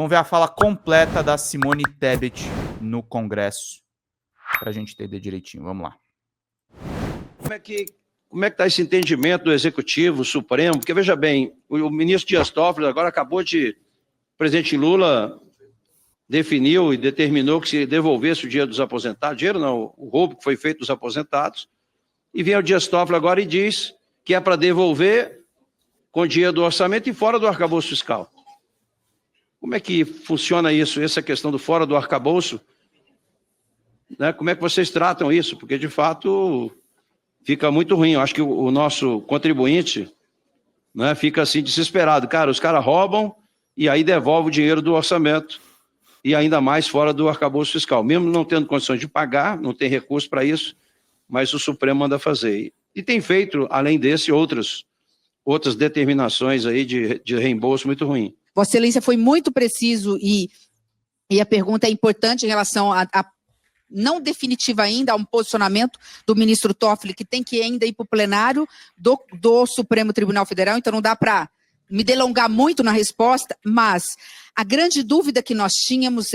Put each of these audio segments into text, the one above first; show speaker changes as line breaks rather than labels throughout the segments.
Vamos ver a fala completa da Simone Tebet no Congresso, para a gente entender direitinho. Vamos lá.
Como é que está esse entendimento do Executivo Supremo? Porque, veja bem, o ministro Dias Toffoli agora acabou de... O presidente Lula definiu e determinou que se devolvesse o dinheiro dos aposentados, dinheiro não, o roubo que foi feito dos aposentados, e vem o Dias Toffoli agora e diz que é para devolver com dinheiro do orçamento e fora do arcabouço fiscal. Como é que funciona isso, essa questão do fora do arcabouço? Né? Como é que vocês tratam isso? Porque, de fato, fica muito ruim. Eu acho que o nosso contribuinte, né, fica assim desesperado. Cara, os caras roubam e aí devolvem o dinheiro do orçamento e ainda mais fora do arcabouço fiscal. Mesmo não tendo condições de pagar, não tem recurso para isso, mas o Supremo manda fazer. E tem feito, além desse, outras determinações aí de reembolso muito ruim.
Vossa Excelência foi muito preciso e a pergunta é importante em relação a não definitiva ainda, a um posicionamento do ministro Toffoli, que tem que ainda ir para o plenário do Supremo Tribunal Federal, então não dá para me delongar muito na resposta, mas a grande dúvida que nós tínhamos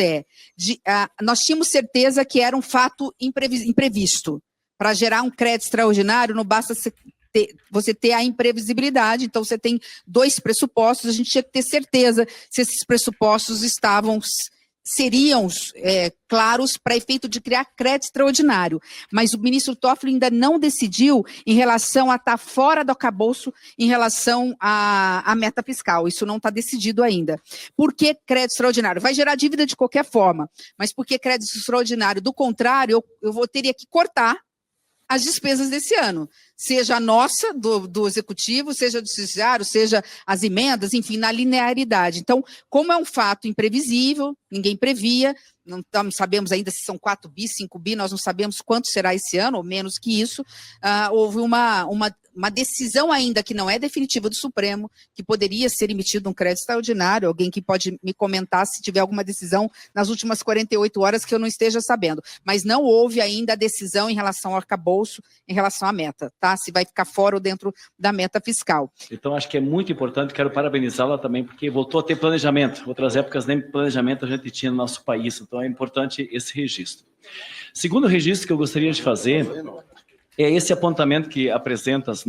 nós tínhamos certeza que era um fato imprevisto. Para gerar um crédito extraordinário, não basta você ter a imprevisibilidade, então você tem dois pressupostos, a gente tinha que ter certeza se esses pressupostos seriam claros para efeito de criar crédito extraordinário. Mas o ministro Toffoli ainda não decidiu em relação a estar fora do arcabouço, em relação à meta fiscal. Isso não está decidido ainda. Por que crédito extraordinário? Vai gerar dívida de qualquer forma, mas por que crédito extraordinário? Do contrário, eu teria que cortar as despesas desse ano, seja a nossa, do Executivo, seja do Judiciário, seja as emendas, enfim, na linearidade. Então, como é um fato imprevisível, ninguém previa, não sabemos ainda se são 4 bi, 5 bi, nós não sabemos quanto será esse ano, ou menos que isso, houve uma decisão ainda que não é definitiva do Supremo, que poderia ser emitido um crédito extraordinário, alguém que pode me comentar se tiver alguma decisão nas últimas 48 horas que eu não esteja sabendo, mas não houve ainda a decisão em relação ao arcabouço, em relação à meta, tá? Se vai ficar fora ou dentro da meta fiscal.
Então, acho que é muito importante, quero parabenizá-la também, porque voltou a ter planejamento. Outras épocas nem planejamento a gente tinha no nosso país, então é importante esse registro. Segundo registro que eu gostaria de fazer é esse apontamento que apresentas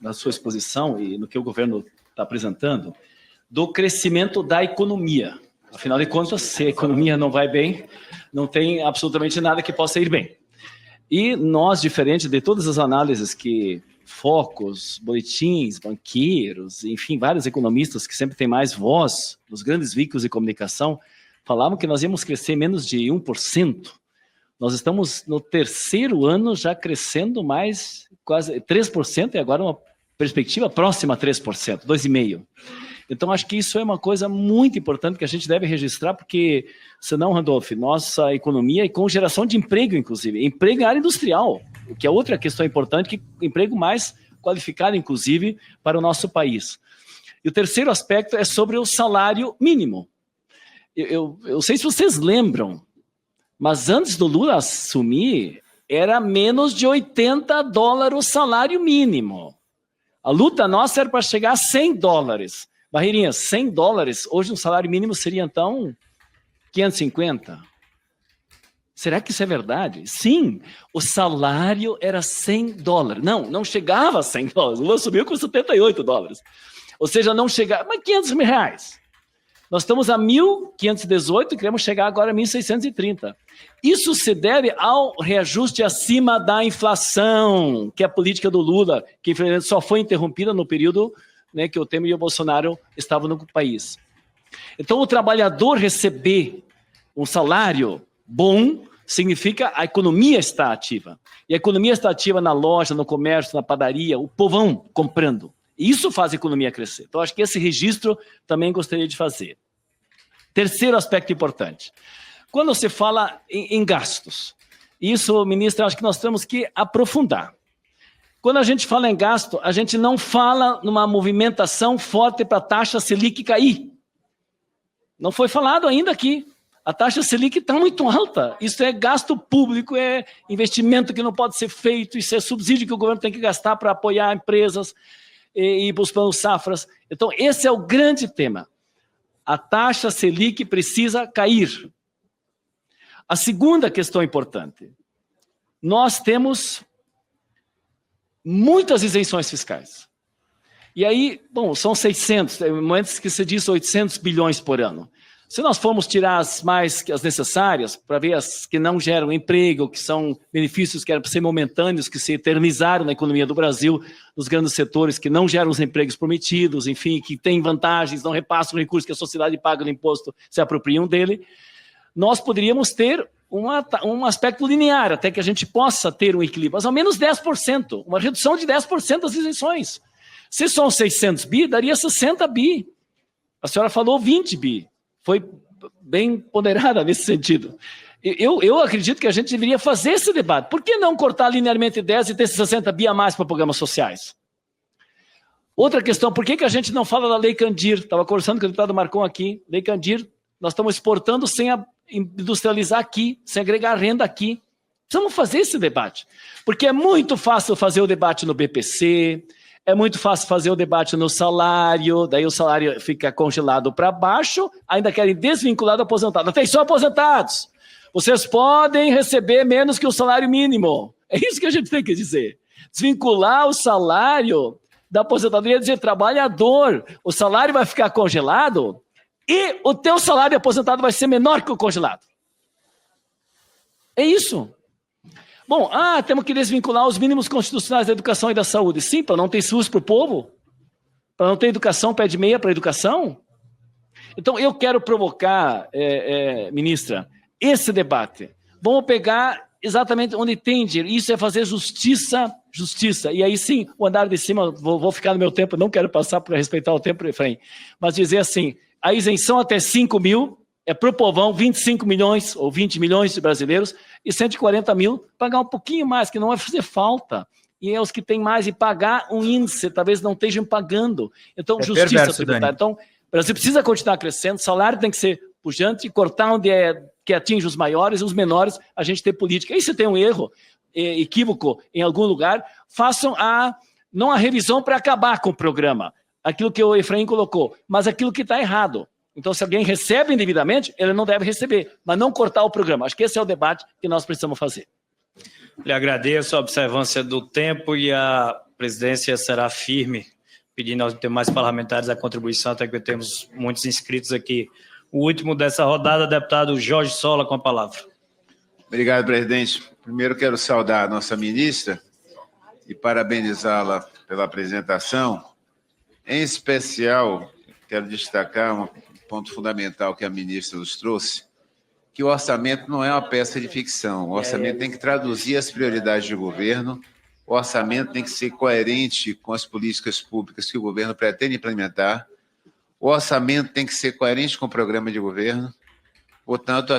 na sua exposição e no que o governo está apresentando, do crescimento da economia. Afinal de contas, se a economia não vai bem, não tem absolutamente nada que possa ir bem. E nós, diferente de todas as análises que focos, boletins, banqueiros, enfim, vários economistas que sempre têm mais voz nos grandes veículos de comunicação, falavam que nós íamos crescer menos de 1%. Nós estamos no terceiro ano já crescendo mais, quase 3%, e agora uma perspectiva próxima a 3%, 2,5%. Então, acho que isso é uma coisa muito importante que a gente deve registrar, porque, senão, Randolph, nossa economia, e com geração de emprego, inclusive, emprego em área industrial, o que é outra questão importante, que emprego mais qualificado, inclusive, para o nosso país. E o terceiro aspecto é sobre o salário mínimo. Eu sei se vocês lembram, mas antes do Lula assumir, era menos de $80 o salário mínimo. A luta nossa era para chegar a $100. Barreirinha, $100, hoje um salário mínimo seria, então, 550. Será que isso é verdade? Sim, o salário era $100. Não chegava a $100. O Lula subiu com $78. Ou seja, não chegava, mas R$500. Nós estamos a 1.518 e queremos chegar agora a 1.630. Isso se deve ao reajuste acima da inflação, que é a política do Lula, que infelizmente só foi interrompida no período, né, que o Temer e o Bolsonaro estavam no país. Então, o trabalhador receber um salário bom significa a economia está ativa. E a economia está ativa na loja, no comércio, na padaria, o povão comprando. Isso faz a economia crescer. Então, acho que esse registro também gostaria de fazer. Terceiro aspecto importante. Quando você fala em gastos, isso, ministro, acho que nós temos que aprofundar. Quando a gente fala em gasto, a gente não fala numa movimentação forte para a taxa Selic cair. Não foi falado ainda aqui. A taxa Selic está muito alta. Isso é gasto público, é investimento que não pode ser feito, isso é subsídio que o governo tem que gastar para apoiar empresas e buscar os safras. Então, esse é o grande tema. A taxa Selic precisa cair. A segunda questão importante. Nós temos muitas isenções fiscais. E aí, bom, são 600, tem momentos que se diz 800 bilhões por ano. Se nós formos tirar as mais as necessárias, para ver as que não geram emprego, que são benefícios que eram para ser momentâneos, que se eternizaram na economia do Brasil, nos grandes setores que não geram os empregos prometidos, enfim, que têm vantagens, não repassam recursos que a sociedade paga no imposto, se apropriam dele, nós poderíamos ter um aspecto linear, até que a gente possa ter um equilíbrio, mas ao menos 10%, uma redução de 10% das isenções. Se são 600 bi, daria 60 bi. A senhora falou 20 bi. Foi bem ponderada nesse sentido. Eu acredito que a gente deveria fazer esse debate. Por que não cortar linearmente 10 e ter 60 bi a mais para programas sociais? Outra questão, por que a gente não fala da Lei Candir? Estava conversando com o deputado Marcon aqui. Lei Candir, nós estamos exportando sem industrializar aqui, sem agregar renda aqui. Precisamos fazer esse debate. Porque é muito fácil fazer o debate no BPC, é muito fácil fazer o debate no salário, daí o salário fica congelado para baixo, ainda querem desvincular do aposentado. Atenção, aposentados! Vocês podem receber menos que o salário mínimo. É isso que a gente tem que dizer. Desvincular o salário da aposentadoria, dizer trabalhador, o salário vai ficar congelado e o teu salário de aposentado vai ser menor que o congelado. É isso. Bom, temos que desvincular os mínimos constitucionais da educação e da saúde. Sim, para não ter SUS para o povo? Para não ter educação, pé de meia para a educação? Então, eu quero provocar, ministra, esse debate. Vamos pegar exatamente onde tem dinheiro. Isso é fazer justiça. E aí sim, o andar de cima, vou ficar no meu tempo, não quero passar para respeitar o tempo, Efraim, mas dizer assim, a isenção até 5 mil é para o povão, 25 milhões ou 20 milhões de brasileiros, e 140 mil pagar um pouquinho mais, que não vai fazer falta. E é os que têm mais, e pagar um índice, talvez não estejam pagando. Então, justiça tributária. Então, o Brasil precisa continuar crescendo, salário tem que ser pujante, e cortar onde que atinge os maiores e os menores, a gente ter política. E se tem um erro, equívoco em algum lugar, façam não a revisão para acabar com o programa, aquilo que o Efraim colocou, mas aquilo que está errado. Então, se alguém recebe indevidamente, ele não deve receber, mas não cortar o programa. Acho que esse é o debate que nós precisamos fazer.
Lhe agradeço a observância do tempo e a presidência será firme, pedindo aos demais parlamentares a contribuição, até que temos muitos inscritos aqui. O último dessa rodada, deputado Jorge Sola, com a palavra.
Obrigado, presidente. Primeiro, quero saudar a nossa ministra e parabenizá-la pela apresentação. Em especial, quero destacar um ponto fundamental que a ministra nos trouxe, que o orçamento não é uma peça de ficção. O orçamento tem que traduzir as prioridades do governo, o orçamento tem que ser coerente com as políticas públicas que o governo pretende implementar, o orçamento tem que ser coerente com o programa de governo. Portanto,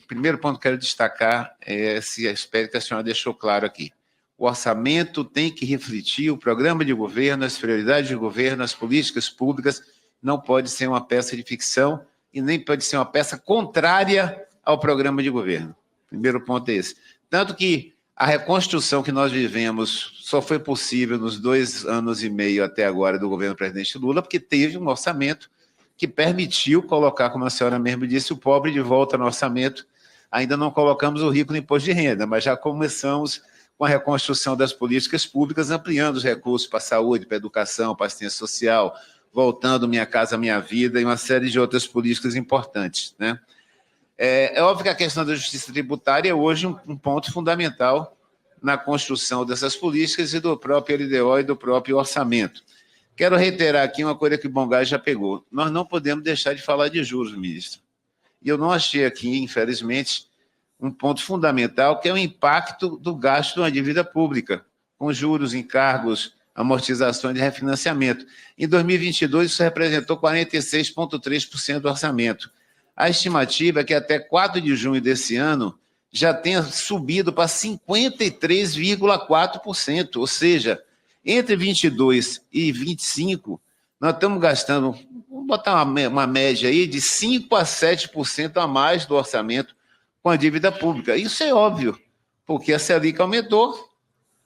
primeiro ponto que quero destacar é esse aspecto que a senhora deixou claro aqui. O orçamento tem que refletir o programa de governo, as prioridades de governo, as políticas públicas, não pode ser uma peça de ficção e nem pode ser uma peça contrária ao programa de governo. Primeiro ponto é esse. Tanto que a reconstrução que nós vivemos só foi possível nos 2 anos e meio até agora do governo do presidente Lula, porque teve um orçamento que permitiu colocar, como a senhora mesmo disse, o pobre de volta no orçamento. Ainda não colocamos o rico no imposto de renda, mas já começamos com a reconstrução das políticas públicas, ampliando os recursos para a saúde, para a educação, para a assistência social, voltando Minha Casa Minha Vida e uma série de outras políticas importantes, né? É óbvio que a questão da justiça tributária é hoje um ponto fundamental na construção dessas políticas e do próprio LDO e do próprio orçamento. Quero reiterar aqui uma coisa que o Bongás já pegou. Nós não podemos deixar de falar de juros, ministro. E eu não achei aqui, infelizmente, um ponto fundamental, que é o impacto do gasto na dívida pública, com juros, encargos, amortizações de refinanciamento. Em 2022, isso representou 46,3% do orçamento. A estimativa é que até 4 de junho desse ano já tenha subido para 53,4%, ou seja, entre 22 e 25, nós estamos gastando, vamos botar uma média aí de 5 a 7% a mais do orçamento com a dívida pública. Isso é óbvio, porque a Selic aumentou,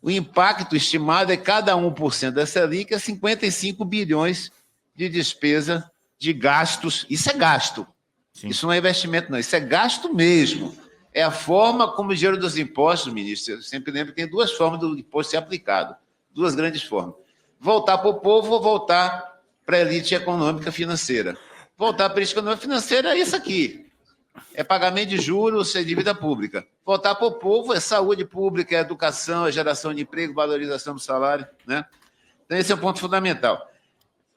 o impacto estimado é cada 1% da Selic é 55 bilhões de despesa de gastos. Isso é gasto.
Sim.
Isso não é investimento, não. Isso é gasto mesmo. É a forma como o dinheiro dos impostos, ministro, eu sempre lembro que tem duas formas do imposto ser aplicado. Duas grandes formas. Voltar para o povo ou voltar para a elite econômica financeira. Voltar para a elite econômica financeira é isso aqui. É pagamento de juros, é dívida pública. Voltar para o povo é saúde pública, é educação, é geração de emprego, valorização do salário, né? Então, esse é um ponto fundamental.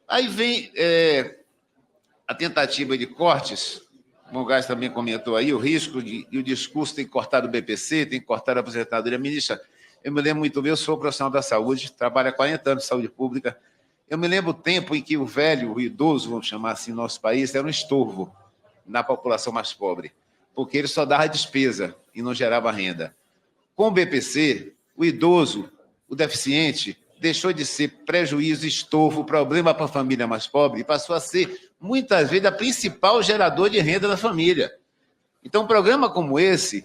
Aí vem a tentativa de cortes, o Moraes também comentou aí, o risco e o discurso tem que cortar o BPC, tem que cortar a aposentadoria. Ministra, eu me lembro muito bem, eu sou profissional da saúde, trabalho há 40 anos de saúde pública. Eu me lembro o tempo em que o velho, o idoso, vamos chamar assim, no nosso país, era um estorvo na população mais pobre, porque ele só dava despesa e não gerava renda. Com o BPC, o idoso, o deficiente, deixou de ser prejuízo, estorvo, problema para a família mais pobre e passou a ser, muitas vezes, a principal gerador de renda da família. Então, um programa como esse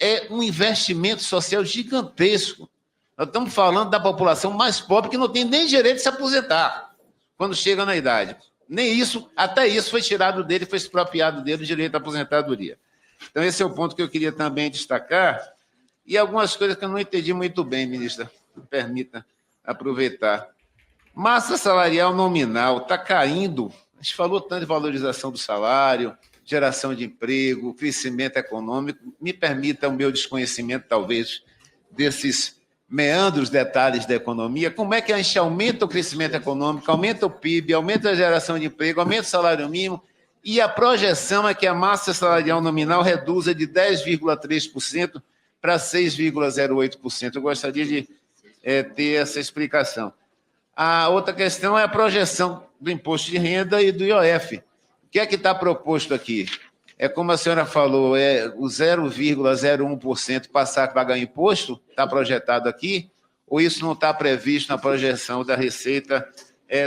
é um investimento social gigantesco. Nós estamos falando da população mais pobre que não tem nem direito de se aposentar quando chega na idade. Nem isso, até isso foi tirado dele, foi expropriado dele o direito à aposentadoria. Então, esse é o ponto que eu queria também destacar. E algumas coisas que eu não entendi muito bem, ministra, me permita aproveitar. Massa salarial nominal está caindo. A gente falou tanto de valorização do salário, geração de emprego, crescimento econômico. Me permita o meu desconhecimento, talvez, desses meandros, detalhes da economia. Como é que a gente aumenta o crescimento econômico, aumenta o PIB, aumenta a geração de emprego, aumenta o salário mínimo, e a projeção é que a massa salarial nominal reduza de 10,3% para 6,08%. Eu gostaria de ter essa explicação. A outra questão é a projeção do imposto de renda e do IOF. O que é que está proposto aqui? É como a senhora falou, o 0,01% passar a pagar imposto, está projetado aqui, ou isso não está previsto na projeção da receita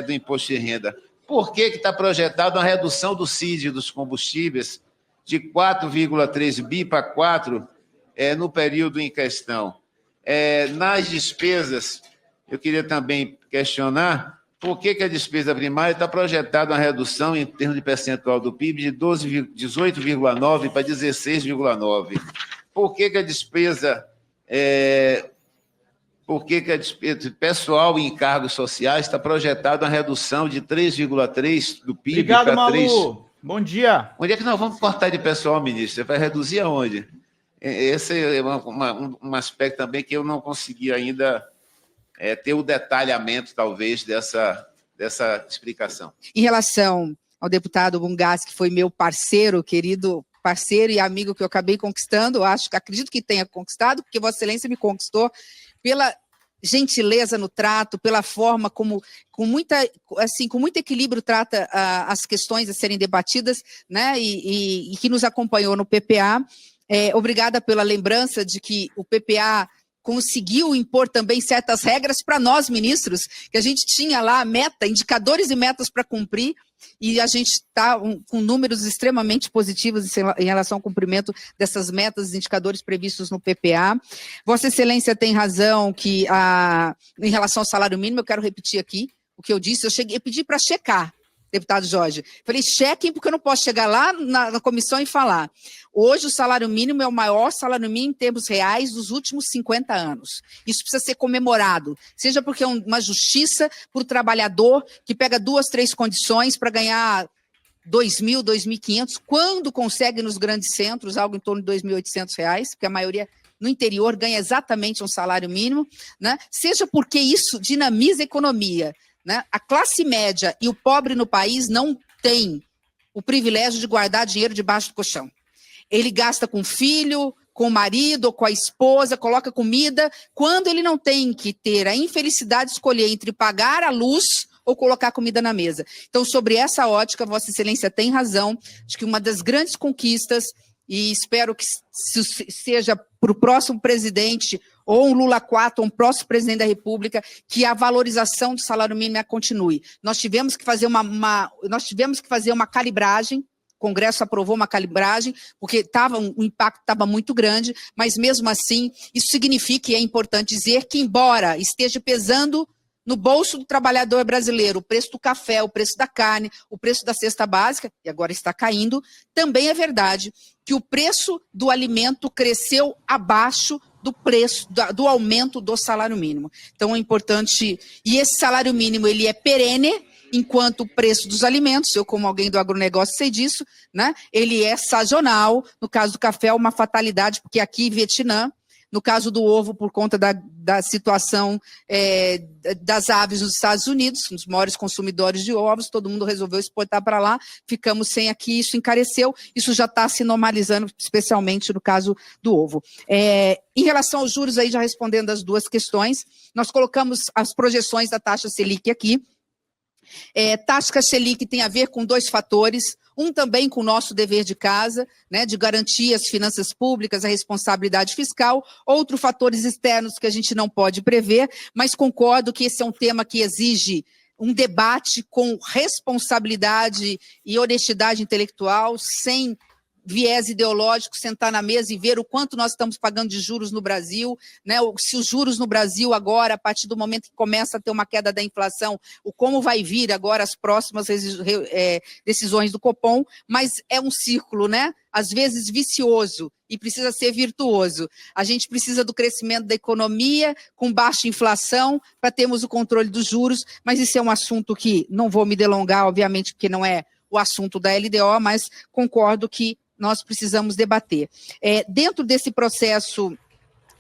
do imposto de renda? Por que está projetado a redução do CID dos combustíveis de 4,3 bi para 4 no período em questão? Nas despesas, eu queria também questionar por que a despesa primária está projetada uma redução em termos de percentual do PIB de 18,9% para 16,9%. Por que a despesa pessoal e encargos sociais está projetada uma redução de 3,3% do PIB
Obrigado,
para 3%?
Malu. Bom dia.
Onde é que nós vamos cortar de pessoal, ministro? Vai reduzir aonde? Esse é um aspecto também que eu não consegui ainda ter o detalhamento, talvez, dessa explicação.
Em relação ao deputado Bungás, que foi meu parceiro, querido parceiro e amigo que eu acabei conquistando, acredito que tenha conquistado, porque Vossa Excelência me conquistou pela gentileza no trato, pela forma como, com muito equilíbrio, trata as questões a serem debatidas, né, e que nos acompanhou no PPA. Obrigada pela lembrança de que o PPA conseguiu impor também certas regras para nós, ministros, que a gente tinha lá indicadores e metas para cumprir, e a gente está com números extremamente positivos em relação ao cumprimento dessas metas e indicadores previstos no PPA. Vossa Excelência tem razão que, em relação ao salário mínimo, eu quero repetir aqui o que eu disse, eu pedi para checar, deputado Jorge. Falei, chequem, porque eu não posso chegar lá na comissão e falar. Hoje, o salário mínimo é o maior salário mínimo em termos reais dos últimos 50 anos. Isso precisa ser comemorado, seja porque é uma justiça para o trabalhador que pega 2, 3 condições para ganhar 2.000, 2.500, quando consegue nos grandes centros, algo em torno de R$ 2.800, porque a maioria no interior ganha exatamente um salário mínimo, né? Seja porque isso dinamiza a economia, né? A classe média e o pobre no país não tem o privilégio de guardar dinheiro debaixo do colchão. Ele gasta com o filho, com o marido, ou com a esposa, coloca comida, quando ele não tem que ter a infelicidade de escolher entre pagar a luz ou colocar comida na mesa. Então, sobre essa ótica, Vossa Excelência tem razão, de que uma das grandes conquistas, e espero que seja para o próximo presidente, ou um Lula 4, ou um próximo presidente da República, que a valorização do salário mínimo continue. Nós tivemos que fazer uma calibragem, o Congresso aprovou uma calibragem, porque o impacto estava muito grande, mas mesmo assim, isso significa, e é importante dizer, que embora esteja pesando no bolso do trabalhador brasileiro, o preço do café, o preço da carne, o preço da cesta básica, e agora está caindo, também é verdade que o preço do alimento cresceu abaixo do preço, do aumento do salário mínimo. Então é importante, e esse salário mínimo ele é perene, enquanto o preço dos alimentos, eu como alguém do agronegócio sei disso, né, ele é sazonal, no caso do café é uma fatalidade, porque aqui em Vietnã, no caso do ovo, por conta da situação das aves nos Estados Unidos, os maiores consumidores de ovos, todo mundo resolveu exportar para lá, ficamos sem aqui, isso encareceu, isso já está se normalizando, especialmente no caso do ovo. Em relação aos juros, aí já respondendo as duas questões, nós colocamos as projeções da taxa Selic aqui. Taxa Selic tem a ver com dois fatores, um também com o nosso dever de casa, né, de garantir as finanças públicas, a responsabilidade fiscal, outro fatores externos que a gente não pode prever, mas concordo que esse é um tema que exige um debate com responsabilidade e honestidade intelectual, sem viés ideológico, sentar na mesa e ver o quanto nós estamos pagando de juros no Brasil, né? Se os juros no Brasil agora, a partir do momento que começa a ter uma queda da inflação, o como vai vir agora as próximas decisões do Copom, mas é um círculo, né? Às vezes vicioso, e precisa ser virtuoso. A gente precisa do crescimento da economia, com baixa inflação, para termos o controle dos juros, mas isso é um assunto que não vou me delongar, obviamente, porque não é o assunto da LDO, mas concordo que nós precisamos debater. Dentro desse processo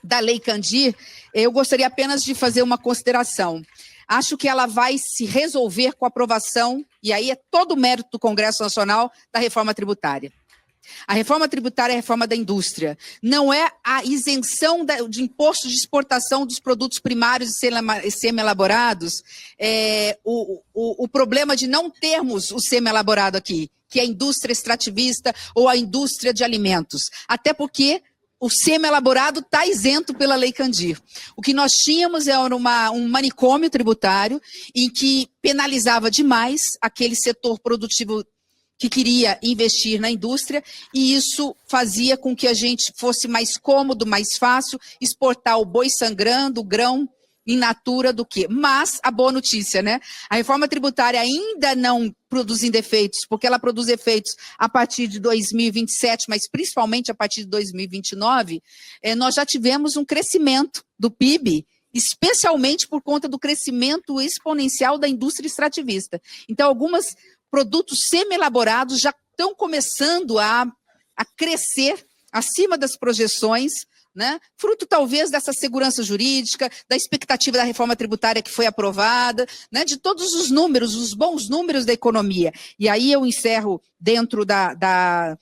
da Lei Candir, eu gostaria apenas de fazer uma consideração. Acho que ela vai se resolver com a aprovação, e aí é todo o mérito do Congresso Nacional, da reforma tributária. A reforma tributária é a reforma da indústria. Não é a isenção de imposto de exportação dos produtos primários e semi-elaborados, o problema de não termos o semi-elaborado aqui, que é a indústria extrativista ou a indústria de alimentos. Até porque o semi-elaborado está isento pela Lei Candir. O que nós tínhamos era um manicômio tributário em que penalizava demais aquele setor produtivo que queria investir na indústria, e isso fazia com que a gente fosse mais cômodo, mais fácil, exportar o boi sangrando, o grão in natura do que. Mas, a boa notícia, né? A reforma tributária ainda não produzindo efeitos, porque ela produz efeitos a partir de 2027, mas principalmente a partir de 2029, nós já tivemos um crescimento do PIB, especialmente por conta do crescimento exponencial da indústria extrativista. Então, alguns produtos semi-elaborados já estão começando a crescer acima das projeções, né? Fruto talvez dessa segurança jurídica, da expectativa da reforma tributária que foi aprovada, né? De todos os números, os bons números da economia. E aí eu encerro dentro da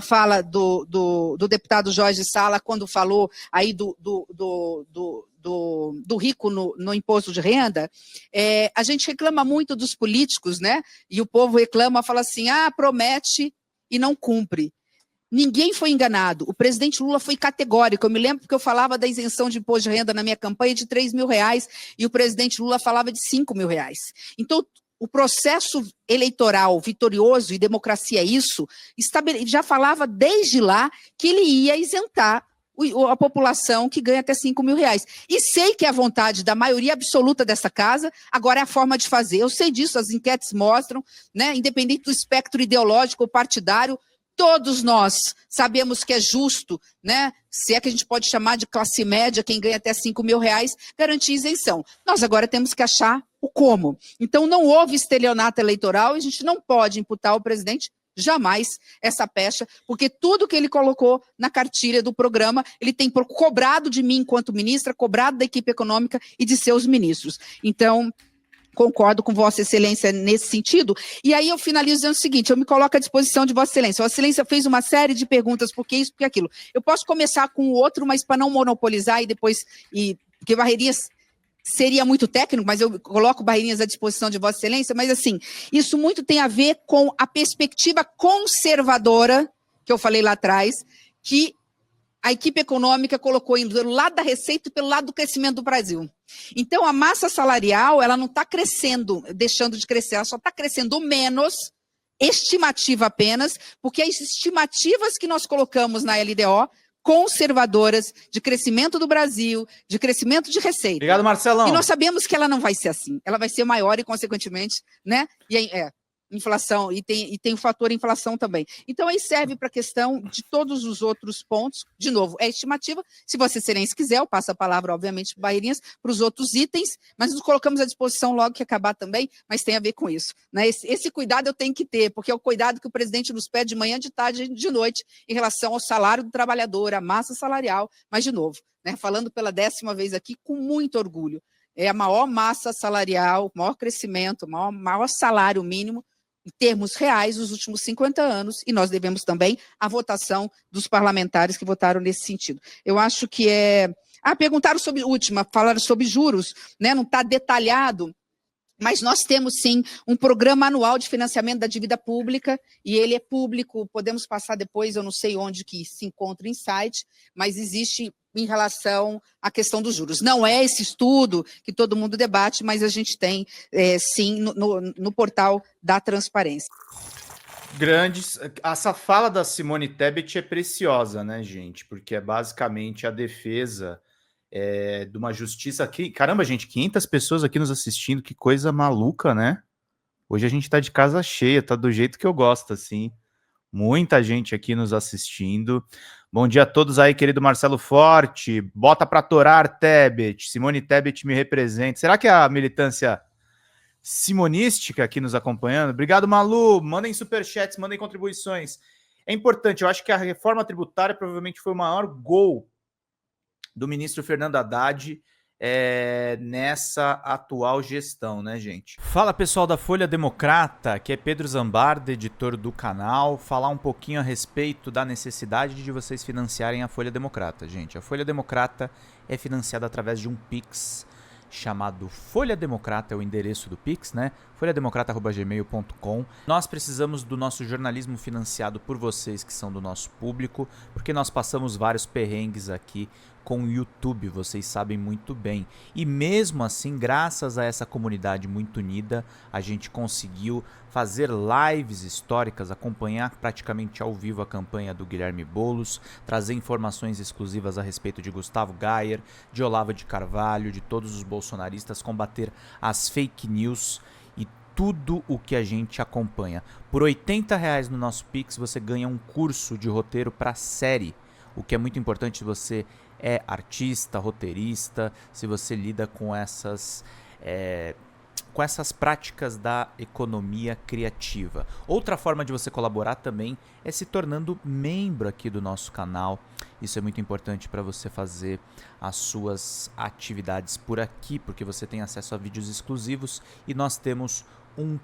fala do deputado Jorge Sala, quando falou aí do rico no imposto de renda. A gente reclama muito dos políticos, né? E o povo reclama, fala assim, promete e não cumpre. Ninguém foi enganado. O presidente Lula foi categórico. Eu me lembro que eu falava da isenção de imposto de renda na minha campanha de R$3 mil, e o presidente Lula falava de R$5 mil. Então, o processo eleitoral vitorioso, e democracia é isso, já falava desde lá que ele ia isentar a população que ganha até R$5 mil. E sei que é a vontade da maioria absoluta dessa casa, agora é a forma de fazer. Eu sei disso, as enquetes mostram, né? Independente do espectro ideológico ou partidário, todos nós sabemos que é justo, né? Se é que a gente pode chamar de classe média, quem ganha até R$5 mil, garantir isenção. Nós agora temos que achar o como. Então, não houve estelionato eleitoral e a gente não pode imputar ao presidente jamais essa pecha, porque tudo que ele colocou na cartilha do programa, ele tem cobrado de mim enquanto ministra, cobrado da equipe econômica e de seus ministros. Então, concordo com Vossa Excelência nesse sentido. E aí eu finalizo dizendo o seguinte, eu me coloco à disposição de Vossa Excelência. Vossa Excelência fez uma série de perguntas, por que isso, por que aquilo. Eu posso começar com o outro, mas para não monopolizar e depois... porque Barreirinhas seria muito técnico, mas eu coloco Barreirinhas à disposição de Vossa Excelência, mas assim, isso muito tem a ver com a perspectiva conservadora, que eu falei lá atrás, que a equipe econômica colocou pelo lado da receita e pelo lado do crescimento do Brasil. Então, a massa salarial, ela não está crescendo, deixando de crescer, ela só está crescendo menos, estimativa apenas, porque as estimativas que nós colocamos na LDO conservadoras de crescimento do Brasil, de crescimento de receita.
Obrigado, Marcelão.
E nós sabemos que ela não vai ser assim. Ela vai ser maior e, consequentemente, né? Inflação, e tem o fator inflação também. Então, aí serve para a questão de todos os outros pontos. De novo, é estimativa. Se Vossa Excelência quiser, eu passo a palavra, obviamente, para Barreirinhas, para os outros itens, mas nos colocamos à disposição logo que acabar também, mas tem a ver com isso. Né? Esse cuidado eu tenho que ter, porque é o cuidado que o presidente nos pede de manhã, de tarde e de noite, em relação ao salário do trabalhador, a massa salarial, mas, de novo, né, falando pela 10ª vez aqui, com muito orgulho. É a maior massa salarial, maior crescimento, maior salário mínimo, em termos reais, nos últimos 50 anos, e nós devemos também a votação dos parlamentares que votaram nesse sentido. Eu acho que perguntaram sobre, falaram sobre juros, né? Não está detalhado, mas nós temos, sim, um programa anual de financiamento da dívida pública, e ele é público, podemos passar depois, eu não sei onde que se encontra em site, mas existe em relação à questão dos juros. Não é esse estudo que todo mundo debate, mas a gente tem, sim, no portal da transparência.
Essa fala da Simone Tebet é preciosa, né, gente? Porque é basicamente a defesa de uma justiça aqui. Caramba, gente, 500 pessoas aqui nos assistindo, que coisa maluca, né? Hoje a gente tá de casa cheia, tá do jeito que eu gosto, assim. Muita gente aqui nos assistindo. Bom dia a todos aí, querido Marcelo Forte. Bota pra torar, Tebet. Simone Tebet me representa. Será que é a militância simonística aqui nos acompanhando? Obrigado, Malu. Mandem superchats, mandem contribuições. É importante, eu acho que a reforma tributária provavelmente foi o maior gol do ministro Fernando Haddad nessa atual gestão, né, gente? Fala, pessoal da Folha Democrata, que é Pedro Zambarda, editor do canal, falar um pouquinho a respeito da necessidade de vocês financiarem a Folha Democrata, gente. A Folha Democrata é financiada através de um Pix chamado Folha Democrata, é o endereço do Pix, né? folhademocrata@gmail.com. Nós precisamos do nosso jornalismo financiado por vocês que são do nosso público, porque nós passamos vários perrengues aqui com o YouTube, vocês sabem muito bem. E mesmo assim, graças a essa comunidade muito unida, a gente conseguiu fazer lives históricas, acompanhar praticamente ao vivo a campanha do Guilherme Boulos, trazer informações exclusivas a respeito de Gustavo Gayer, de Olavo de Carvalho, de todos os bolsonaristas, combater as fake news e tudo o que a gente acompanha. Por R$80 no nosso Pix você ganha um curso de roteiro para série, o que é muito importante se você é artista, roteirista, se você lida com essas práticas da economia criativa. Outra forma de você colaborar também é se tornando membro aqui do nosso canal. Isso é muito importante para você fazer as suas atividades por aqui, porque você tem acesso a vídeos exclusivos e nós temos um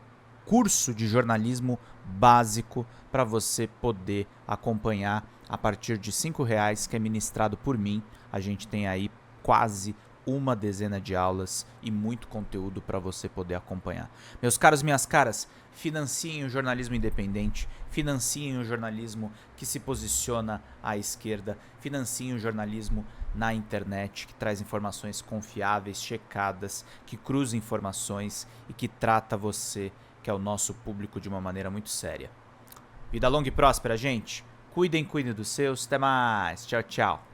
curso de jornalismo básico para você poder acompanhar a partir de R$5, que é ministrado por mim. A gente tem aí quase uma dezena de aulas e muito conteúdo para você poder acompanhar. Meus caros, minhas caras, financiem o jornalismo independente, financiem o jornalismo que se posiciona à esquerda, financiem o jornalismo na internet, que traz informações confiáveis, checadas, que cruza informações e que trata você, que é o nosso público, de uma maneira muito séria. Vida longa e próspera, gente. Cuidem dos seus. Até mais. Tchau, tchau.